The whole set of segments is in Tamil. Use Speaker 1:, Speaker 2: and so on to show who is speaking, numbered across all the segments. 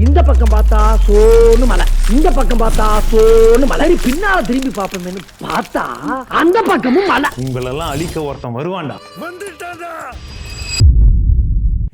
Speaker 1: இந்த பக்கம் பார்த்தா சோன்னு மலை, இந்த பக்கம் பார்த்தா சோன்னு மலை, பின்னால திரும்பி பார்ப்போம்னு பார்த்தா அந்த பக்கமும் மலை.
Speaker 2: உங்களெல்லாம் அழிக்க ஒருத்தன் வருவான்டா.
Speaker 1: வந்துட்டாடா.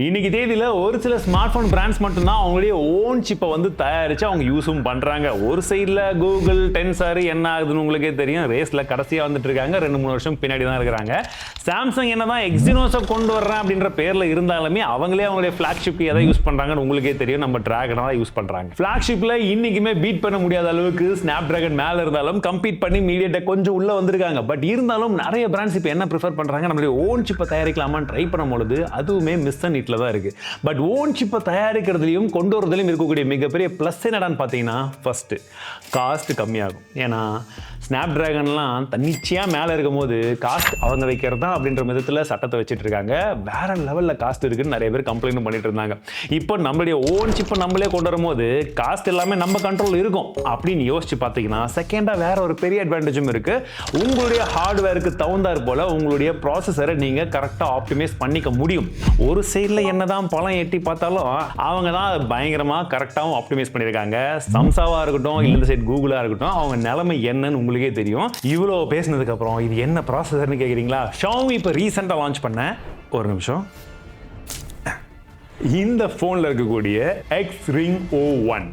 Speaker 2: இன்னைக்கு தேதியில ஒரு சில ஸ்மார்ட் போன் பிராண்ட்ஸ் மட்டும்தான் அவங்களுடைய ஓன் சிப்பை வந்து தயாரிச்சு அவங்க யூஸும் பண்றாங்க. ஒரு சைட்ல கூகுள், டென்சர் என்ன ஆகுதுன்னு உங்களுக்கே தெரியும், ரேஸ்ல கடைசியா வந்துட்டு இருக்காங்க. 2-3 வருஷம் பின்னாடி தான் இருக்கிறாங்க. சாம்சங் என்னதான் எக்ஸினோஸை கொண்டு வர்றேன் அப்படின்ற பேர்ல இருந்தாலுமே அவங்களே அவங்களுடைய ஃபிளாக்ஷிப் எதை யூஸ் பண்றாங்கன்னு உங்களுக்கே தெரியும், நம்ம டிராகனை தான் யூஸ் பண்றாங்க. ஃபிளாக்ஷிப்ல இன்னைக்குமே பீட் பண்ண முடியாத அளவுக்கு ஸ்னாப்டிராகன் மேல இருந்தாலும் கம்பீட் பண்ணி மீடியாடெக் கொஞ்சம் உள்ள வந்திருக்காங்க. பட் இருந்தாலும் நிறைய பிராண்ட்ஸ் இப்போ என்ன ப்ரிஃபர் பண்றாங்க, நம்மளுடைய ஓன் சிப்பை தயாரிக்கலாமான்னு ட்ரை பண்ணும்போது அதுவுமே மிஸ் அண்ட் தான் இருக்கு. பட் ஓன் சிப்பை தயாரிக்கிறதுலையும் கொண்டு வரதுலையும் இருக்கக்கூடிய மிகப்பெரிய பிளஸ் என்னடான்னு பார்த்தீங்கன்னா, ஃபர்ஸ்ட் காஸ்ட் கம்மியாகும். ஏன்னா ஸ்னாப்டிராகன்லாம் தன்னிச்சையாக மேலே இருக்கும் போது காஸ்ட் அவங்க வைக்கிறது தான் அப்படின்ற விதத்தில் சட்டத்தை வச்சுட்டு இருக்காங்க. வேற லெவலில் காஸ்ட் இருக்குன்னு நிறைய பேர் கம்ப்ளைண்ட் பண்ணிட்டு இருந்தாங்க. இப்போ நம்மளுடைய ஓன் சிப்பை நம்மளே கொண்டு வரும்போது காஸ்ட் எல்லாமே நம்ம கண்ட்ரோல் இருக்கும் அப்படின்னு யோசிச்சு பார்த்தீங்கன்னா, செகண்டாக வேற ஒரு பெரிய அட்வான்டேஜும் இருக்கு. உங்களுடைய ஹார்ட்வேருக்கு தகுந்தாற் போல உங்களுடைய ப்ராசஸரை நீங்கள் கரெக்டாக ஆப்டிமைஸ் பண்ணிக்க முடியும். ஒரு சைடில் என்னதான் பழம் எட்டி பார்த்தாலும் அவங்க தான் பயங்கரமாக கரெக்டாகவும் ஆப்டிமைஸ் பண்ணியிருக்காங்க. சம்சாவாக இருக்கட்டும், இல்லை இந்த சைட் கூகுளாக இருக்கட்டும், அவங்க நிலைமை என்னன்னு உங்களுக்கே தெரியும். இவ்வளோ பேசினதுக்கு அப்புறம் இது என்ன ப்ராசஸர்னு கேட்குறீங்களா? Xiaomi இப்போ ரீசெண்டாக லான்ச் பண்ண ஒரு நிமிஷம், இந்த ஃபோனில் இருக்கக்கூடிய XRING O1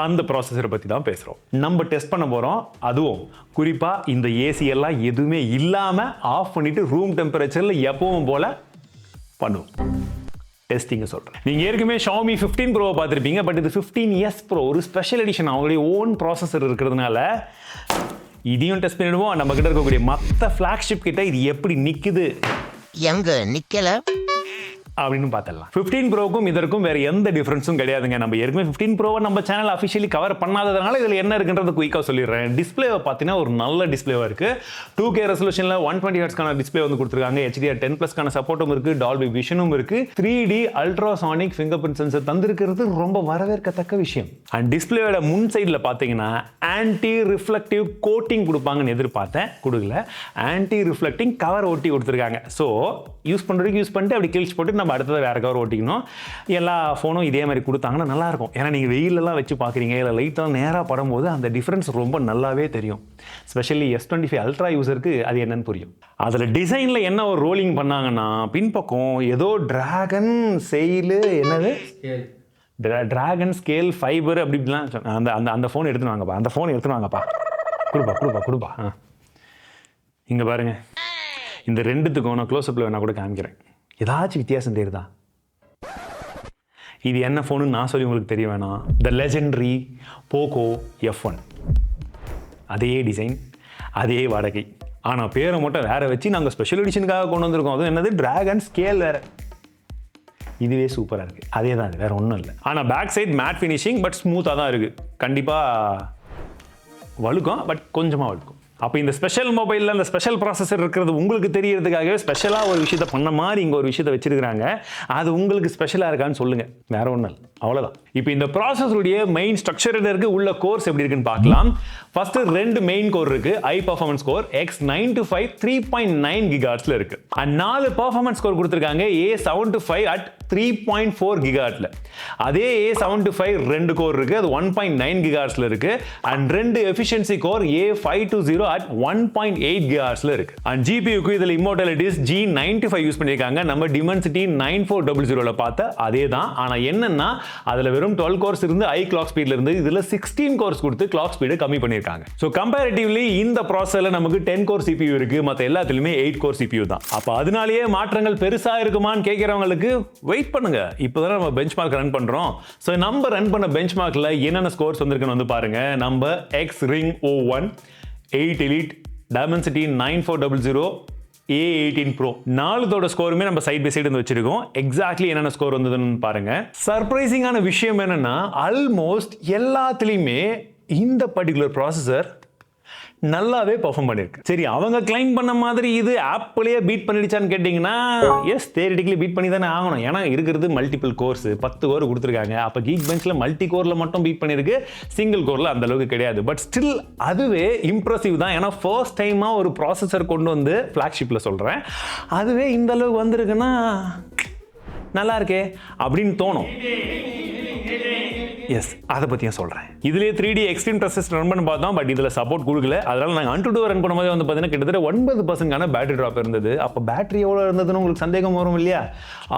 Speaker 2: அந்த ப்ராசஸரை பற்றி தான் பேசுகிறோம். நம்ம டெஸ்ட் பண்ண போகிறோம். அதுவும் குறிப்பாக இந்த ஏசி எல்லாம் எதுவுமே இல்லாமல் ஆஃப் பண்ணிட்டு ரூம் டெம்பரேச்சரில் எப்பவும் போல பண்ணுவோம். டெஸ்டிங்க சொல்கிறேன். நீங்கள் ஏற்கனவே Xiaomi 15 Pro பார்த்துருப்பீங்க. பட் இது 15s Pro ஒரு ஸ்பெஷல் எடிஷன், அவங்களுடைய ஓன் ப்ராசஸர் இருக்கிறதுனால இதையும் டெஸ்ட் பண்ணிடுவோம். நம்ம கிட்ட இருக்கக்கூடிய மற்ற ஃப்ளாக்ஷிப் கிட்ட இது எப்படி நிற்குது,
Speaker 3: எங்க நிக்கல
Speaker 2: அப்படின்னு பார்த்தலாம். 15 ப்ரோக்கும் இதற்கும் வேற எந்த டிஃபரன்ஸும் கிடையாதுங்க. நம்ம ஏற்கனவே 15 ப்ரோவை நம்ம சேனல் அஃபிஷியலி கவர் பண்ணாததுனால இதில் என்ன இருக்குன்றது குயிக்காக சொல்லிடுறேன். டிஸ்பிளேவை பார்த்தீங்கன்னா ஒரு நல்ல டிஸ்பிளேவாக இருக்குது. 2K ரெசல்யூஷனில் 120 ஹெர்ட்ஸ்க்கான டிஸ்பிளே வந்து கொடுத்துருக்காங்க. HDR10+க்கான சப்போர்ட்டும் இருக்குது. டால்பி விஷனும் இருக்குது. 3D ultrasonic finger print sensor தந்திருக்கிறது ரொம்ப வரவேற்கத்தக்க விஷயம். அண்ட் டிஸ்பிளேயோட முன் சைடில் பார்த்தீங்கன்னா ஆன்டி ரிஃப்ளெக்டிவ் கோட்டிங் கொடுப்பாங்கன்னு எதிர்பார்த்தேன், கொடுக்கல. ஆன்டி ரிஃப்ளெக்டிங் கவர் ஒட்டி கொடுத்துருக்காங்க. ஸோ யூஸ் பண்ணுறதுக்கு யூஸ் பண்ணிட்டு அப்படி கிழிச்சு போட்டு அடுத்தது வேற கவர் ஓட்டிக்கணும். எல்லா ஃபோனும் இதே மாதிரி கொடுத்தாங்கன்னா நல்லா இருக்கும். ஏன்னா நீங்கள் வெயிலெல்லாம் வச்சு பார்க்குறீங்க, இல்லை லைட்டாக நேராக படும்போது அந்த டிஃப்ரென்ஸ் ரொம்ப நல்லாவே தெரியும். ஸ்பெஷலி S25 அல்ட்ரா யூசருக்கு அது என்னன்னு புரியும். அதில் டிசைனில் என்ன ஒரு ரோலிங் பண்ணாங்கன்னா, பின்பக்கம் ஏதோ டிராகன் செயிலு, என்னது டிராகன் ஸ்கேல் ஃபைபர் அப்படி இப்படிலாம் அந்த அந்த அந்த ஃபோன் எடுத்துன்னு வாங்கப்பா, அந்த ஃபோன் எடுத்துன்னு வாங்கப்பா, கொடுப்பா. இங்கே பாருங்க, இந்த ரெண்டுத்துக்கும் நான் க்ளோஸ்அப்பில் வேணா கூட காமிக்கிறேன். ஏதாச்சும் வித்தியாசம் தெரியுதா? இது என்ன ஃபோனு நான் சொல்லி உங்களுக்கு தெரிய வேணாம். த லெஜெண்டரி போகோ F1, அதே டிசைன், அதே வாடகை. ஆனால் பேரை மட்டும் வேற வச்சு நாங்கள் ஸ்பெஷல் எடிஷனுக்காக கொண்டு வந்திருக்கோம். அதுவும் என்னது டிராகன் ஸ்கேல் வேற. இதுவே சூப்பராக இருக்குது. அதே தான், அது வேற ஒன்றும் இல்லை. ஆனால் back side matte finishing, but ஸ்மூத்தாக தான் இருக்குது. கண்டிப்பாக வழுக்கும், பட் கொஞ்சமாக வழுக்கும். அப்போ இந்த ஸ்பெஷல் மொபைலில் அந்த ஸ்பெஷல் ப்ராசஸர் இருக்கிறது உங்களுக்கு தெரியறதுக்காகவே ஸ்பெஷலாக ஒரு விஷயத்தை பண்ண மாதிரி இங்கே ஒரு விஷயத்தை வச்சிருக்கிறாங்க. அது உங்களுக்கு ஸ்பெஷலாக இருக்கான்னு சொல்லுங்கள், வேற ஒன்றும் இல்லை, அவ்வளோதான். இப்போ இந்த ப்ராசஸருடைய மெயின் ஸ்ட்ரக்சர் இருக்கு, உள்ள கோர்ஸ் எப்படி இருக்குன்னு பார்க்கலாம். ஃபர்ஸ்ட் 2 மெயின் கோர் இருக்கு. High performance core X925 3.9 GHz இருக்கு. அண்ட் 4 பர்ஃபார்மன்ஸ் கோர் கொடுத்துருக்காங்க A725 at 3.4 GHz. அதே A725 2 கோர் இருக்கு, அது 1.9 GHz இருக்கு. And 2 efficiency core A520 at 1.8 GHz இருக்கு. அண்ட் GPU-க்கு இதில் இம்மோர்டாலிட்டிஸ் G95 யூஸ் பண்ணியிருக்காங்க. நம்ம Dimensity 9400 பார்த்த அதே தான். ஆனால் என்னன்னா அதில் வெறும் 12 கோர்ஸ் இருந்து ஹை கிளாக் ஸ்பீட்ல இருந்து இதில் 16 கோர்ஸ் கொடுத்து கிளாக் ஸ்பீடு கம்மி பண்ணியிருக்காங்க. ஸோ கம்பேரிட்டிவ்லி இந்த ப்ராசஸரில் நமக்கு 10 கோர் CPU இருக்கு, மற்ற எல்லாத்துலையுமே 8 கோர் CPU தான். அப்போ அதனாலேயே மாற்றங்கள் பெருசா இருக்குமான்னு கேட்குறவங்களுக்கு வெயிட் பண்ணுங்க. இப்போதான் நம்ம பெஞ்ச்மார்க் ரன் பண்றோம். ஸோ நம்ம ரன் பண்ண பெஞ்ச்மார்க்ல என்னென்ன ஸ்கோர்ஸ் வந்திருக்குன்னு வந்து பாருங்க. நம்ம XRING O1 8 Elite Dimensity 9400 A18 Pro 4 ஸ்கோருமே நம்ம சைட் பை சைடு வச்சிருக்கோம். எக்ஸாக்ட்லி என்னென்ன ஸ்கோர் வந்ததுன்னு பாருங்க. சர்ப்ரைசிங்கான விஷயம் என்னன்னா, ஆல்மோஸ்ட் எல்லாத்துலயுமே இந்த பர்டிகுலர் ப்ராசஸர் நல்லாவே பெர்ஃபார்ம் பண்ணிருக்கு. சரி, அவங்க கிளைம் பண்ண மாதிரி இது ஆப்பிளே பீட் பண்ணிடுச்சான்னு கேட்டிங்கன்னா, எஸ், தியரிட்டிக்கலி பீட் பண்ணி தானே ஆகணும். ஏன்னா இருக்கிறது மல்டிபிள் கோர்ஸ், 10 கோர் கொடுத்துருக்காங்க. அப்போ கீக் பெஞ்சில் மல்டி கோரில் மட்டும் பீட் பண்ணியிருக்கு, சிங்கிள் கோரில் அந்த அளவுக்கு கிடையாது. பட் ஸ்டில் அதுவே இம்ப்ரெசிவ் தான். ஏன்னா ஃபர்ஸ்ட் டைமாக ஒரு ப்ராசஸர் கொண்டு வந்து ஃப்ளாக்ஷிப்பில் சொல்கிறேன், அதுவே இந்த அளவுக்கு வந்திருக்குன்னா நல்லா இருக்கே அப்படின்னு தோணும். எஸ் அதை பற்றியும் சொல்கிறேன். இதுலேயே 3D எக்ஸ்ட்ரீம் டெஸ்ட் ரன் பண்ணி பார்த்தோம், பட் இதில் சப்போர்ட் கொடுக்கல. அதனால் நாங்கள் AnTuTu ரன் பண்ணும்போது வந்து பார்த்தீங்கன்னா கிட்டத்தட்ட 9% பேட்டரி ட்ராப் இருந்தது. அப்போ பேட்டரி எவ்வளோ இருந்ததுன்னு உங்களுக்கு சந்தேகம் வரும் இல்லையா?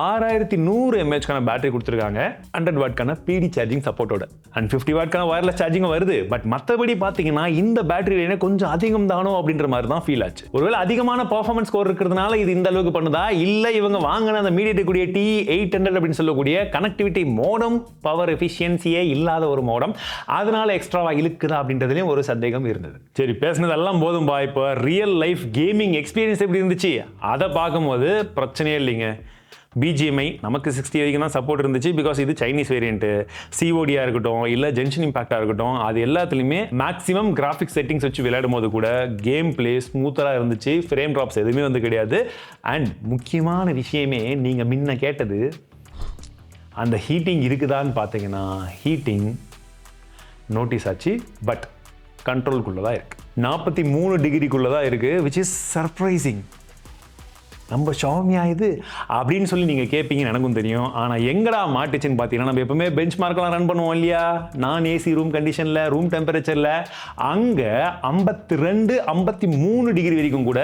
Speaker 2: 6100 mAh பேட்டரி கொடுத்துருக்காங்க, 100 வாட்க்கான PD சார்ஜிங் சப்போர்ட்டோட, அண்ட் 50 வாட்க்கான வயர்லெஸ் சார்ஜிங் வருது. பட் மற்றபடி பார்த்தீங்கன்னா இந்த பேட்டரி கொஞ்சம் அதிகம் தானோ அப்படின்ற மாதிரி தான் ஃபீல் ஆச்சு. ஒருவேளை அதிகமான பர்ஃபார்மன்ஸ் ஸ்கோர் இருக்கிறதுனால இது இந்த அளவுக்கு பண்ணுதா, இல்லை இவங்க வாங்கின அந்த மீடியேட் கூடிய T800 அப்படின்னு சொல்லக்கூடிய கனெக்டிவிட்டி மோடம் பவர் எஃபிஷியன்சியே இல்லாத ஒரு மோடம், அதனால எக்ஸ்ட்ராவா இழுக்குதா அப்படின்றதுலயும் ஒரு சந்தேகம் இருந்தது. சரி, பேசினதெல்லாம் போதும்பா. இப்போ ரியல் லைஃப் கேமிங் எக்ஸ்பீரியன்ஸ் எப்படி இருந்துச்சு அதை பார்க்கும்போது பிரச்சனையே இல்லைங்க. BGMI நமக்கு 60 வரைக்கும் தான் சப்போர்ட் இருந்துச்சு, பிகாஸ் இது சைனீஸ் வேரியன்ட்டு. CODயாக இருக்கட்டும், இல்லை ஜென்ஷன் இம்பாக்டாக இருக்கட்டும், அது எல்லாத்துலேயுமே மேக்ஸிமம் கிராஃபிக்ஸ் செட்டிங்ஸ் வச்சு விளையாடும் போது கூட கேம் பிளே ஸ்மூத்தராக இருந்துச்சு, ஃப்ரேம் ட்ராப்ஸ் எதுவுமே வந்து கிடையாது. அண்ட் முக்கியமான விஷயமே நீங்கள் முன்ன கேட்டது, அந்த ஹீட்டிங் இருக்குதான்னு பார்த்தீங்கன்னா ஹீட்டிங் நோட்டீஸ் ஆச்சு, பட் கண்ட்ரோலுக்குள்ளே தான் இருக்குது. 43 டிகிரிக்குள்ளே தான் இருக்குது, விச் இஸ் சர்ப்ரைசிங். நம்ம ஷாமியா இது அப்படின்னு சொல்லி நீங்கள் கேட்பீங்கன்னு எனக்கும் தெரியும். ஆனால் எங்கடா மாட்டுச்சுன்னு பார்த்தீங்கன்னா, நம்ம எப்பவுமே பெஞ்ச் மார்க்கெலாம் ரன் பண்ணுவோம் இல்லையா, நான் AC ரூம் கண்டிஷனில், ரூம் டெம்பரேச்சரில், அங்கே 52 53 டிகிரி வரைக்கும் கூட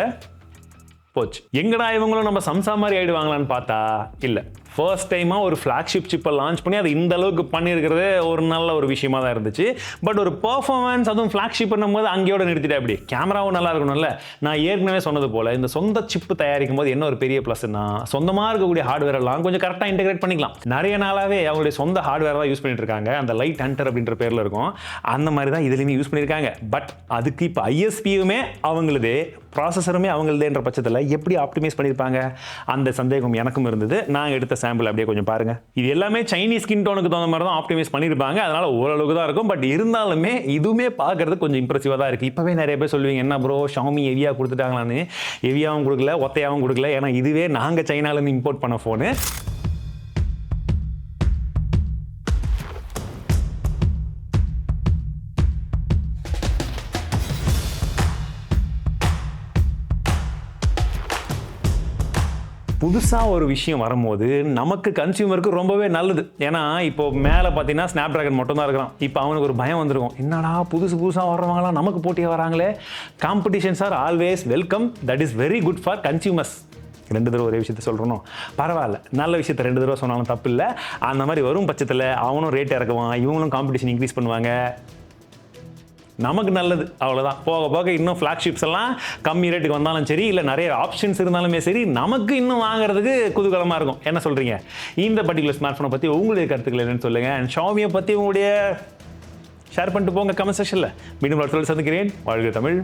Speaker 2: போச்சு. எங்கடா இவங்களும் நம்ம சம்சா மாதிரி ஆயிடுவாங்களான்னு பார்த்தா இல்லை. ஃபர்ஸ்ட் டைமாக ஒரு ஃப்ளாக்ஷிப் சிப்பை லான்ச் பண்ணி அது இந்த அளவுக்கு பண்ணியிருக்கிறது ஒரு நல்ல ஒரு விஷயமா தான் இருந்துச்சு. பட் ஒரு பர்ஃபார்மன்ஸ், அதுவும் ஃப்ளாக்ஷிப் பண்ணும்போது அங்கேயோட நிறுத்திட்டே. அப்படி கேமராவும் நல்லா இருக்கணும்ல. நான் ஏற்கனவே சொன்னது போல் இந்த சொந்த சிப்பு தயாரிக்கும் போது என்ன ஒரு பெரிய ப்ளஸ்னா, சொந்தமாக இருக்கக்கூடிய ஹார்ட்வேர் எல்லாம் கொஞ்சம் கரெக்டாக இன்டெகிரேட் பண்ணிக்கலாம். நிறைய நாளாகவே அவங்களுடைய சொந்த ஹார்ட்வேர் தான் யூஸ் பண்ணிட்டு இருக்காங்க. அந்த லைட் ஹண்டர் அப்படின்ற பேரில் இருக்கும், அந்த மாதிரி தான் இதுலையுமே யூஸ் பண்ணியிருக்காங்க. பட் அதுக்கு இப்போ ISPயுமே அவங்களுதே, ப்ராசஸருமே அவங்களுதேன்ற பட்சத்தில் எப்படி ஆப்டிமைஸ் பண்ணியிருப்பாங்க, அந்த சந்தேகம் எனக்கும் இருந்தது. நான் எடுத்த சாம்பிள் அப்படியே கொஞ்சம் பாருங்க. இது எல்லாமே சைனீஸ் ஸ்கின் டோனுக்கு தகுந்த மாதிரி தான் ஆப்டிமைஸ் பண்ணியிருப்பாங்க, அதனால ஓரளவுக்கு தான் இருக்கும். பட் இருந்தாலுமே இதுவுமே பார்க்கறது கொஞ்சம் இம்ப்ரெசிவாக தான் இருக்குது. இப்போவே நிறைய பேர் சொல்லுவீங்க, என்ன ப்ரோ ஷாமி ஹெவியாக கொடுத்துட்டாங்களான்னு. ஹெவியாகவும் கொடுக்கல, ஒத்தையாகவும் கொடுக்கல. ஏன்னா இதுவே நாங்கள் சைனாலேருந்து இம்போர்ட் பண்ண ஃபோனு. புதுசாக ஒரு விஷயம் வரும்போது நமக்கு கன்சியூமருக்கு ரொம்பவே நல்லது. ஏன்னா இப்போ மேலே பார்த்தீங்கன்னா ஸ்னாப்ட்ராகன் மட்டும் தான் இருக்கிறான். இப்போ அவனுக்கு ஒரு பயம் வந்துருக்கும், என்னடா புதுசாக வர்றவங்களாம் நமக்கு போட்டியாக வராங்களே. Competitions are always welcome, that is very good for consumers. 2 தடவை ஒரே விஷயத்த சொல்கிறோம், பரவாயில்ல. நல்ல விஷயத்த 2 தடவை சொன்னாலும் தப்பு இல்லை. அந்த மாதிரி வரும் பட்சத்தில் அவனும் ரேட் இறக்குவான், இவங்களும் காம்படிஷன் இன்க்ரீஸ் பண்ணுவாங்க, நமக்கு நல்லது. அவ்வளோதான். போக போக இன்னும் ஃப்ளாக்ஷிப்ஸ் எல்லாம் கம்மி ரேட்டுக்கு வந்தாலும் சரி, இல்லை நிறைய ஆப்ஷன்ஸ் இருந்தாலுமே சரி, நமக்கு இன்னும் வாங்குறதுக்கு குதூகலமாக இருக்கும். என்ன சொல்கிறீங்க? இந்த பர்டிகுலர் ஸ்மார்ட் ஃபோனை பற்றி உங்களுடைய கருத்துக்கள் என்னன்னு சொல்லுங்கள். அண்ட் ஷாமியை பற்றி உங்களுடைய ஷேர் பண்ணிட்டு போங்க கமெண்ட் செக்ஷனில். மீண்டும் சந்திக்கிறேன். வாழ்க தமிழ்.